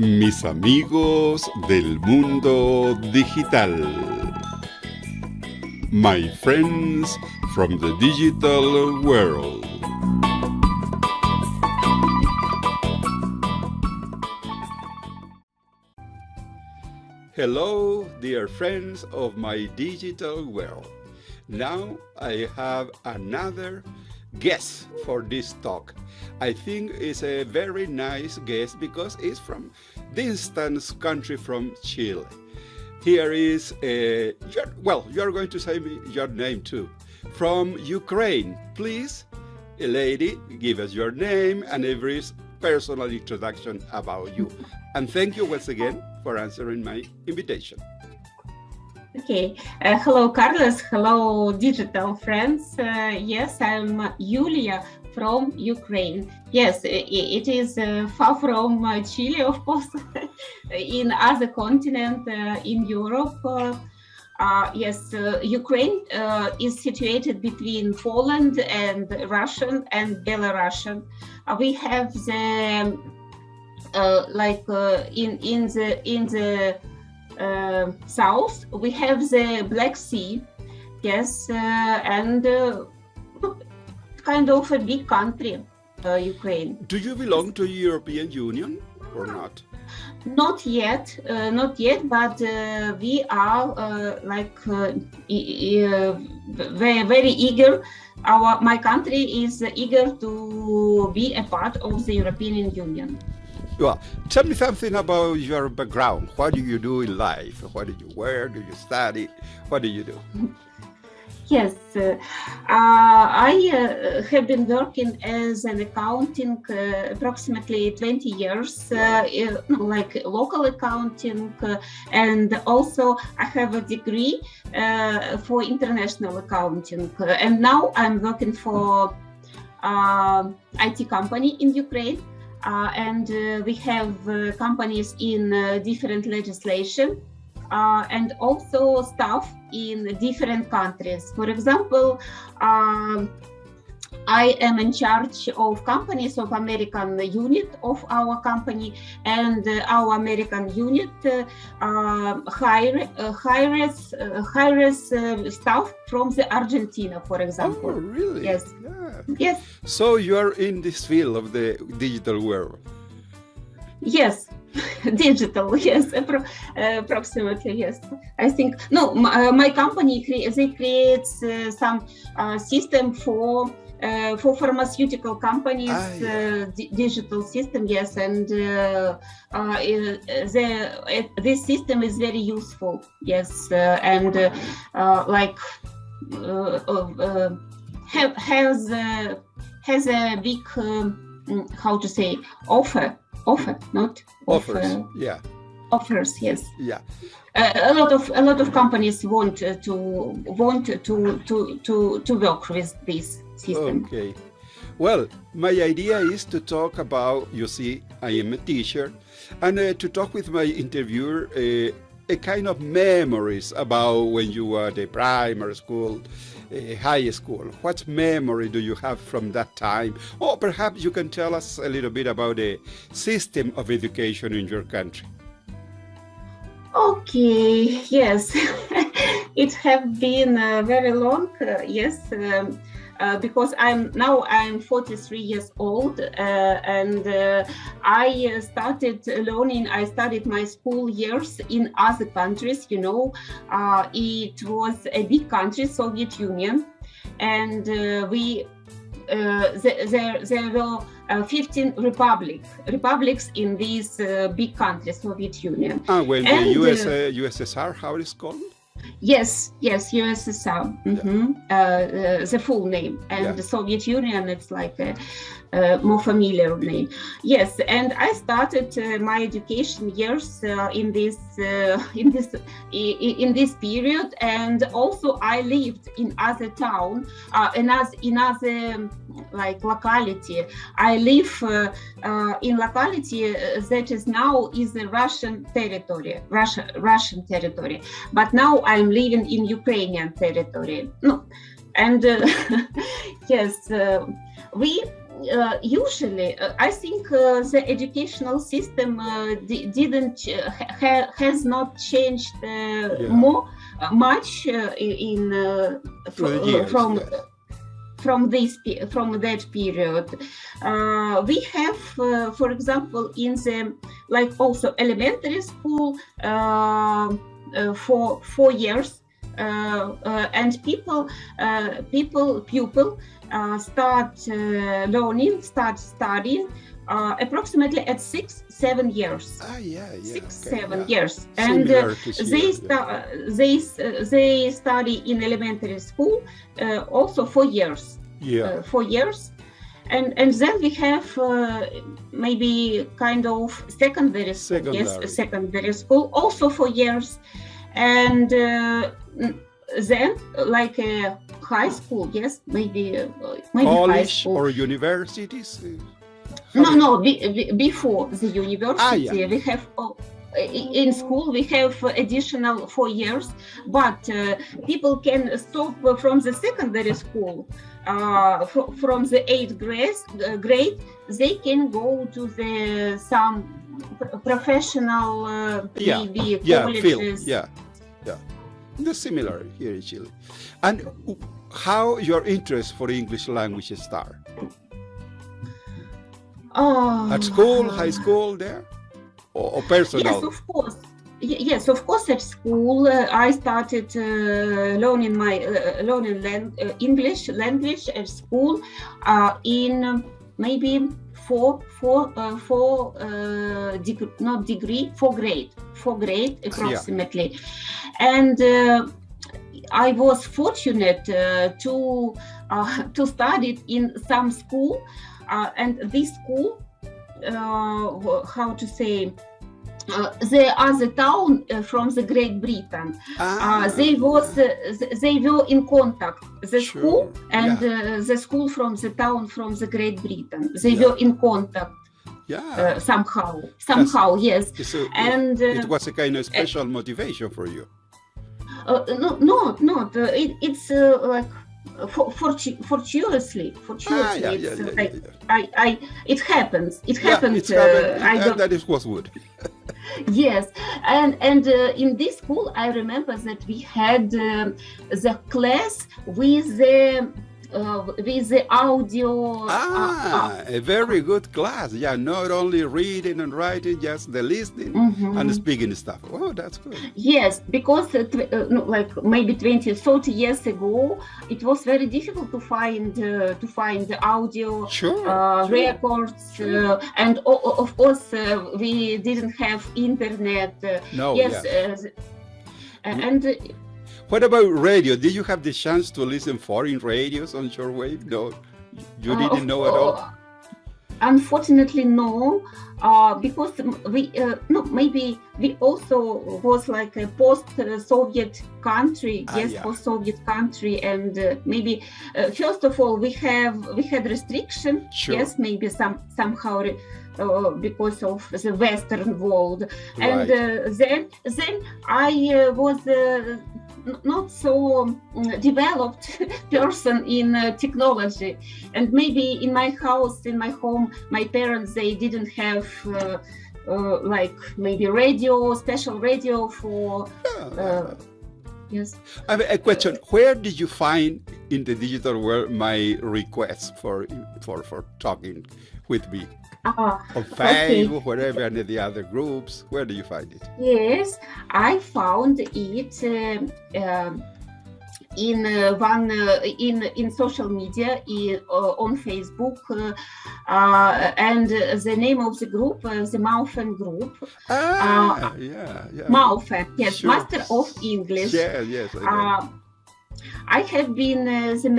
Mis amigos del mundo digital. My friends from the digital world. Hello, dear friends of my digital world. Now I have another guest for this talk. I think it's a very nice guest because it's from distant country from Chile. Here is you're going to say your name too. From Ukraine, please, a lady, give us your name and a brief personal introduction about you. And thank you once again for answering my invitation. Okay. Hello, Carlos. Hello, digital friends. Yes, I'm Yulia from Ukraine. Yes, it is far from Chile, of course, in other continent, in Europe. Yes, Ukraine is situated between Poland and Russian and Belarusian. We have the in the south we have the Black Sea, yes, and kind of a big country, Ukraine. Do you belong to the European Union or not? Not yet, but we are very, very eager. My country is eager to be a part of the European Union. Well, tell me something about your background. What do you do in life? What do you wear? Do you study? What do you do? Yes, I have been working as an accounting approximately 20 years, like local accounting, and also I have a degree for international accounting. And now I'm working for IT company in Ukraine. And we have companies in different legislation and also staff in different countries. For example, I am in charge of companies of American unit of our company, and our American unit hires staff from the Argentina, for example. Oh, really? Yes. Yeah. Yes. So you are in this field of the digital world. Yes, digital. Yes, approximately. Yes, I think no. My company creates some system for pharmaceutical companies, digital system. Yes, and this system is very useful. Yes, and has a big how to say offer, not offers. Offer. Yeah. Offers, yes. Yeah. A lot of companies want to work with this system. Okay. Well, my idea is to talk about, you see, I am a teacher, and to talk with my interviewer a kind of memories about when you were at the primary school, high school. What memory do you have from that time? Or perhaps you can tell us a little bit about the system of education in your country. Okay, yes, it has been very long, yes, because I'm 43 years old, and I started learning. I studied my school years in other countries. You know, it was a big country, Soviet Union, and there were 15 republics in this big country, Soviet Union. Well, the USSR, how it is called? Yes, USSR, the full name, and the Soviet Union, it's like a more familiar name. Yes, and I started my education years in this period, and also I lived in other town, in other like locality. I live in locality that is now is a Russian territory, Russian territory, but now I'm living in Ukrainian territory. No, and yes, we usually, I think the educational system has not changed much from that period. We have, for example, in the also elementary school for 4 years, and pupil start studying approximately at 6-7 years. 6-7 years, and they study in elementary school also 4 years. 4 years, and then we have maybe kind of secondary school. Yes, secondary school also 4 years, and then like a high school. Yes, maybe college high school or universities. No, before the university, we have in school we have additional 4 years, but people can stop from the secondary school. From the 8th grade, they can go to some professional colleges. Field. It's similar here in Chile. And how your interest for English language start? At school, high school, there, or personal? Yes, of course. Yes, of course. At school, I started learning English language at school in maybe four grade approximately, and I was fortunate to study in some school. And this school, how to say, they are the town from the Great Britain. They were in contact, the school and the school from the town from the Great Britain. They were in contact. Somehow, yes. So and it was a kind of special motivation for you. Not. It's like. Fortuitously, it happens. That was good. Yes, and in this school, I remember that we had the class with the audio. A very good class. Yeah, not only reading and writing, just the listening and speaking stuff. Oh, that's good. Yes, because like maybe 20-30 years ago, it was very difficult to find the audio records, and of course we didn't have internet. And. What about radio? Did you have the chance to listen foreign radios on shortwave? No, you didn't know at all? Unfortunately, no, because maybe we also was like a post-Soviet country, post-Soviet country, and maybe first of all we had restriction, maybe somehow because of the Western world, and then I was not so developed person in technology, and maybe in my house, in my home, my parents, they didn't have like maybe special radio for yes. I have a question. Where did you find in the digital world my requests for talking with me? On Facebook, wherever, and the other groups. Where do you find it? Yes, I found it in social media, on Facebook, and the name of the group, the Maufen group. Maufen, yes, Master of English. Yes. I have been the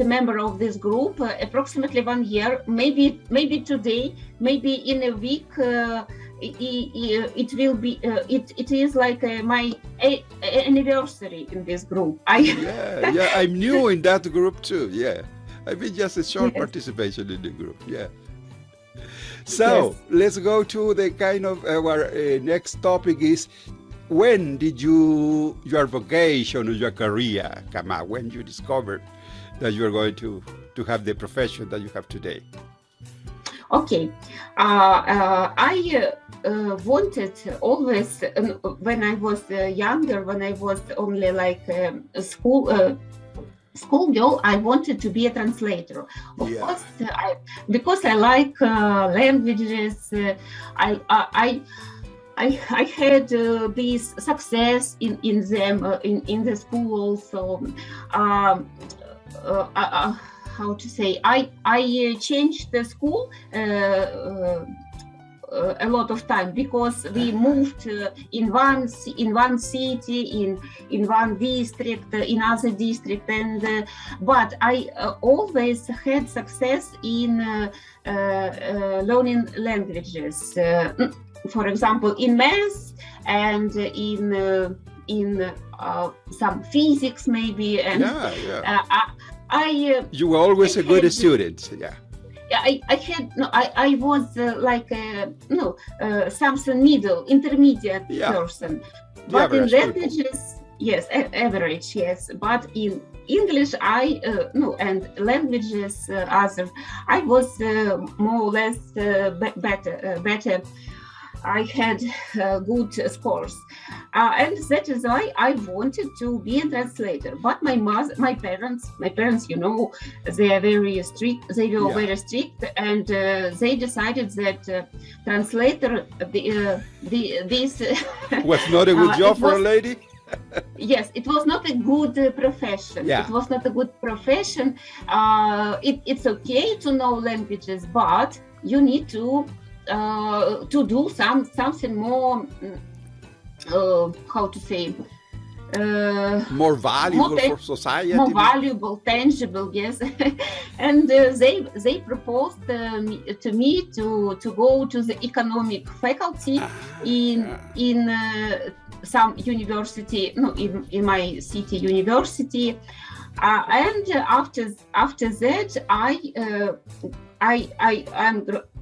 member of this group approximately 1 year. Maybe today, maybe in a week, it will be. It is like my anniversary in this group. I'm new in that group too. Yeah, I've been just a short participation in the group. Yeah. So let's go to the kind of our next topic is. When did your vocation or your career come out? When you discovered that you were going to to have the profession that you have today? Okay, I wanted always, when I was younger, when I was only like a schoolgirl, I wanted to be a translator. Of course, because I like languages. I had this success in them in the school. So how to say? I changed the school a lot of time because we moved in one city, in one district, in other district, and but I always had success in learning languages. For example, in math and in some physics maybe, and you were always a good student. I was like something middle, intermediate person. But in languages, yes, average, yes. But in English, and languages, other, I was more or less better. I had good scores, and that is why I wanted to be a translator. But my parents, they are very strict. They were very strict, and they decided that translator, this was not a good job for a lady. Yes, it was not a good profession. It was not a good profession. It's okay to know languages, but you need to do something more, how to say, more valuable for society, more valuable, tangible, yes. And they proposed to me to go to the economic faculty in some university, in my city university, and after that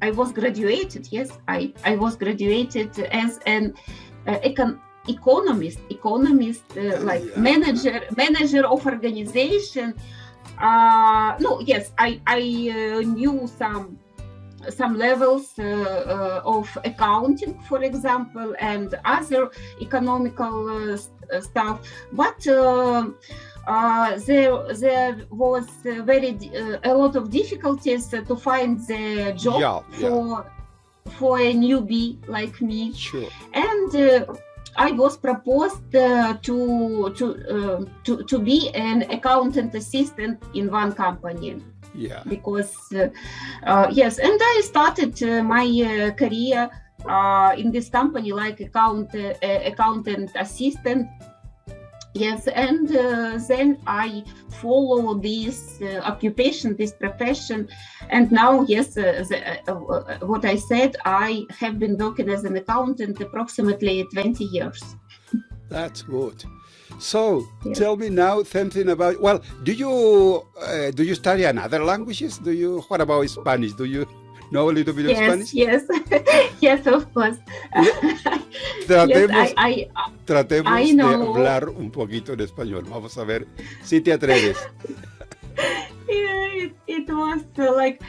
I was graduated. Yes, I was graduated as an economist, like manager of organization. Yes, I knew some levels of accounting, for example, and other economical stuff, but there was a lot of difficulties to find the job for a newbie like me. Sure. And I was proposed to be an accountant assistant in one company. Because yes, and I started my career in this company like accountant assistant. Yes, and then I follow this occupation, this profession, and now, yes, what I said, I have been working as an accountant approximately 20 years. That's good. So tell me now something about. Well, do you study another languages? What about Spanish? Do you know a little bit of Spanish? Yes, yes, of course. Tratemos de hablar un poquito en español. Vamos a ver si te atreves. It was like,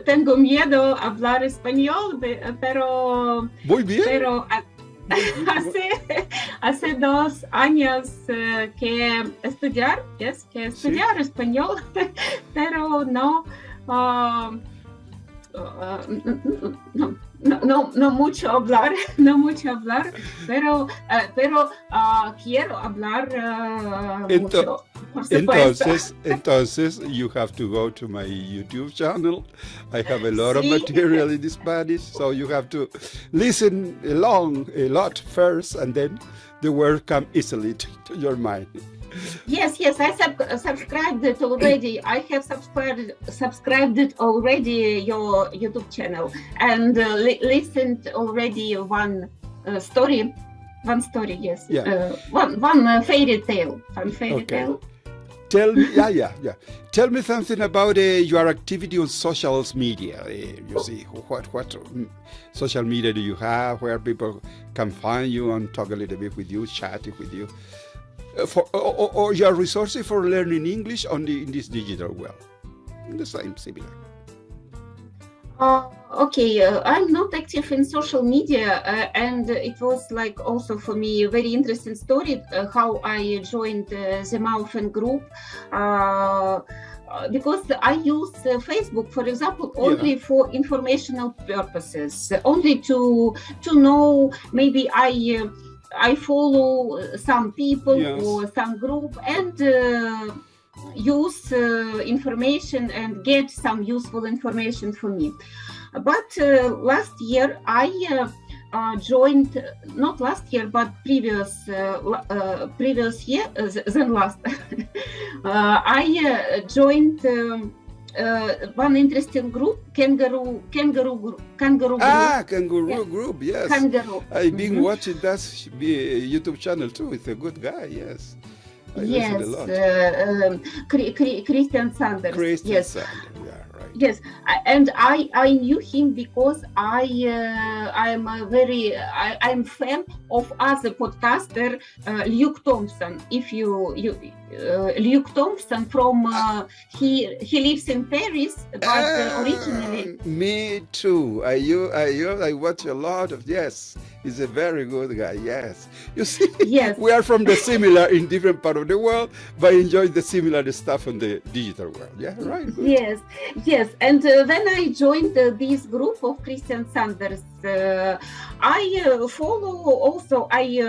tengo miedo a hablar español, pero... Muy bien. Pero hace 2 años que estudiar español, pero no mucho hablar, pero quiero hablar mucho. Entonces, you have to go to my YouTube channel. I have a lot of material in Spanish, so you have to listen a lot first, and then the word come easily to your mind. Yes, I subscribed it already. I have subscribed it already, your YouTube channel, and listened already one story. Yes. One fairy tale. Tell me, Tell me something about your activity on social media. You see, what social media do you have where people can find you and talk a little bit with you, chat with you? Or your resources for learning English in this digital world? the same, similar. Okay, I'm not active in social media, and it was like also for me a very interesting story how I joined the Maufen group. Because I use Facebook, for example, only for informational purposes, only to know. Maybe I follow some people or some group and use information and get some useful information for me. But last year I joined, not last year, but previous year, then last, I joined one interesting group, kangaroo group. Kangaroo group, yes. Kangaroo. I've been watching that YouTube channel too. It's a good guy, yes. I listen a lot. Christian Sanders. Christian Sanders, yeah, right. Yes, and I knew him because I'm fan of other podcaster, Luke Thompson. If you Luke Thompson from he lives in Paris, but originally. Me too. I watch a lot of, yes. He's a very good guy. Yes, you see, yes. We are from the similar in different part of the world, but enjoy the similar stuff in the digital world. Yeah, right. Good. Yes. And when I joined this group of Christian Sanders, I follow also. I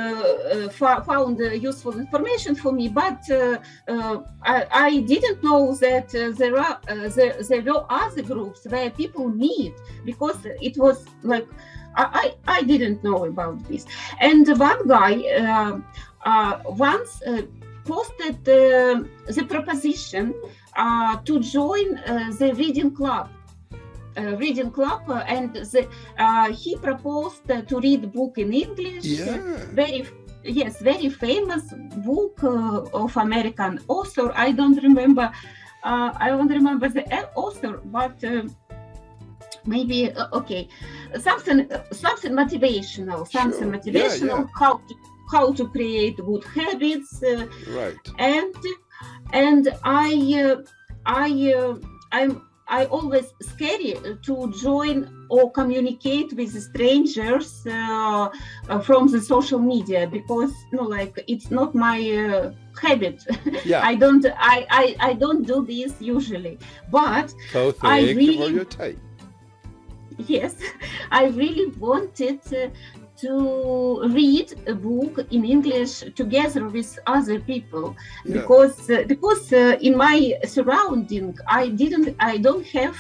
found useful information for me, but I didn't know that there were other groups where people meet, because it was like. I didn't know about this. And one guy once posted the proposition to join the reading club. And he proposed to read book in English. Very famous book of American author. I don't remember the author, but. Maybe something motivational, how to create good habits, right? And I always scary to join or communicate with strangers from the social media, because it's not my habit. Yeah. I don't do this usually, but I really for your time. Yes, I really wanted to read a book in English together with other people, because in my surrounding I don't have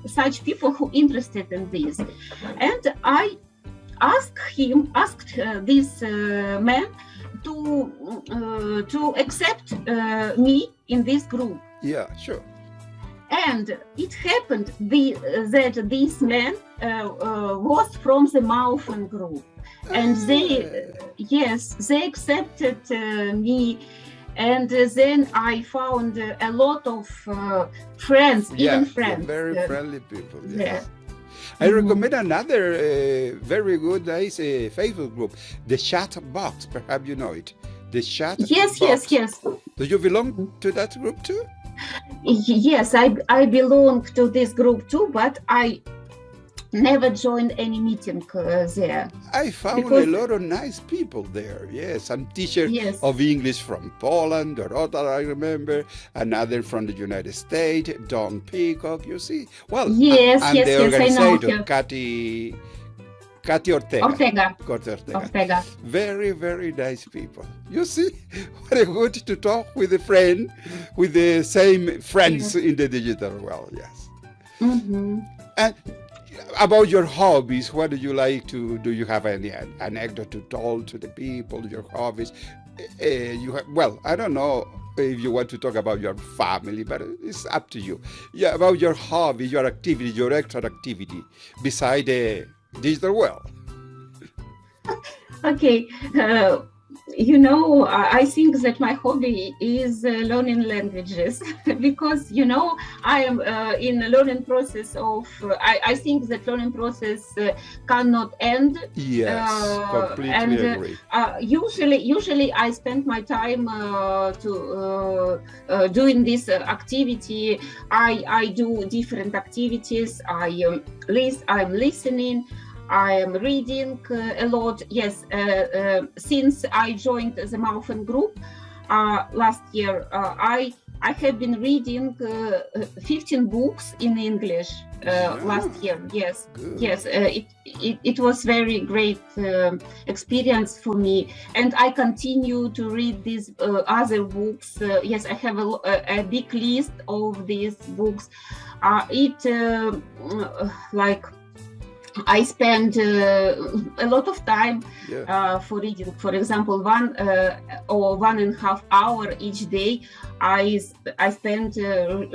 such people who interested in this, and I asked this man to accept me in this group. Yeah, sure. And it happened that this man was from the Maufen group, and they accepted me, and then I found a lot of friends, even friends. Very friendly people. Yes. I recommend another very good, nice Facebook group, the Chat Box. Perhaps you know it. The Chat Box. Yes. Do you belong to that group too? Yes, I belong to this group too, but I never joined any meeting there. I found a lot of nice people there. Yes, some teacher of English from Poland, Dorota, I remember, another from the United States, Don Peacock, you see. Well, the organizer, Katy Ortega. Very, very nice people. You see, very good to talk with a friend, with the same friends in the digital world, yes. Mm-hmm. And about your hobbies, what do you like to do? You have any anecdote to tell to the people, your hobbies? I don't know if you want to talk about your family, but it's up to you. Yeah, about your hobby, your activity, your extra activity beside the digital world. Okay. You know, I think that my hobby is learning languages because, you know, I am in a learning process of, I think that learning process cannot end. Yes, completely and agree. Usually I spend my time doing this activity. I do different activities. I'm listening. I am reading a lot. Yes, since I joined the Maufen group last year, I have been reading 15 books in English last year. Yes, Good. yes, it was very great experience for me, and I continue to read these other books. Yes, I have a big list of these books. Like, I spend a lot of time for reading. For example, 1 or 1.5 hours each day, I spend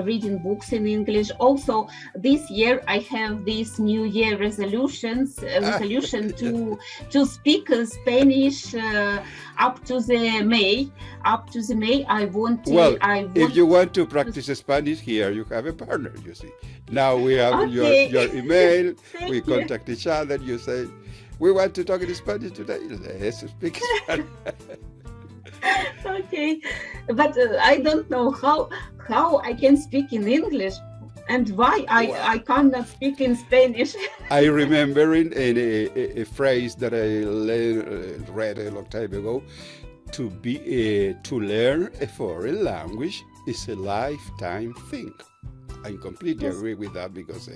reading books in English. Also, this year I have this New Year resolution to speak Spanish up to the May. Up to the May, I want. If you want to practice Spanish here, you have a partner. You see, now we have your email. We contact each other. You say, we want to talk in Spanish today. Let's speak Spanish. Okay, but I don't know how I can speak in English and why I cannot speak in Spanish. I remember in a phrase that I read a long time ago. To learn a foreign language is a lifetime thing. I completely agree with that because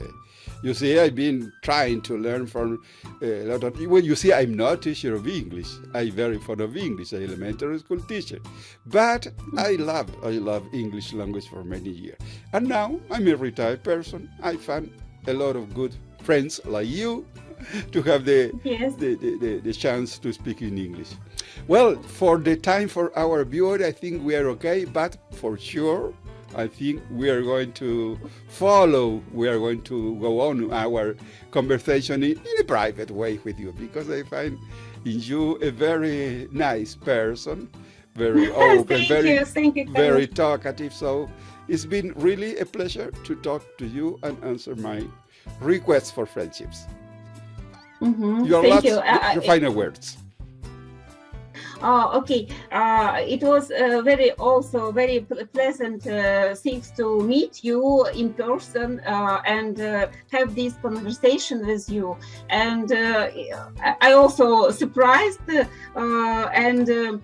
you see, I've been trying to learn from a lot of people. You see, I'm not a teacher of English. I'm very fond of English. I'm an elementary school teacher. But I love English language for many years. And now I'm a retired person. I found a lot of good friends like you to have the chance to speak in English. Well, for the time for our viewer, I think we are okay, but for sure, I think we are going to go on our conversation in a private way with you, because I find in you a very nice person, very open, very talkative. So it's been really a pleasure to talk to you and answer my requests for friendships. Your final words. Okay. It was very pleasant things to meet you in person and have this conversation with you. And I also surprised and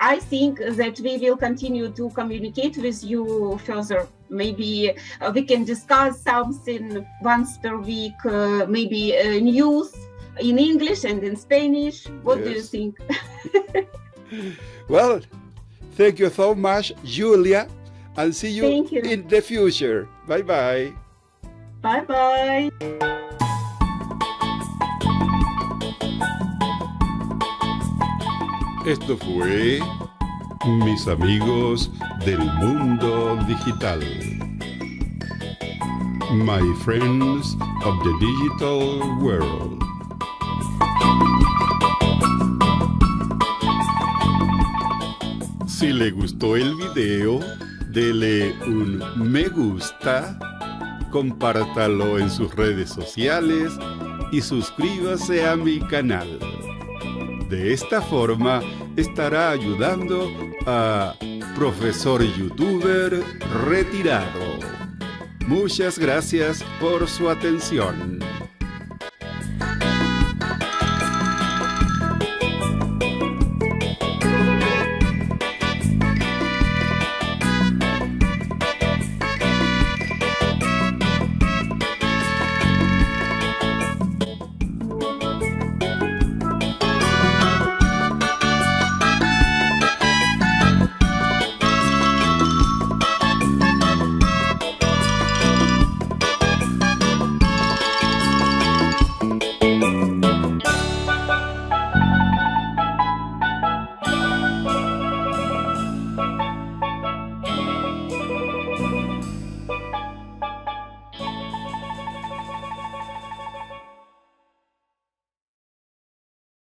I think that we will continue to communicate with you further. Maybe we can discuss something once per week, maybe news in English and in Spanish. What do you think? Well, thank you so much, Julia, and see you in the future. Bye-bye. Bye-bye. Esto fue Mis Amigos del Mundo Digital. My Friends of the Digital World. Si le gustó el video, dele un me gusta, compártalo en sus redes sociales y suscríbase a mi canal. De esta forma estará ayudando a Profesor Youtuber Retirado. Muchas gracias por su atención.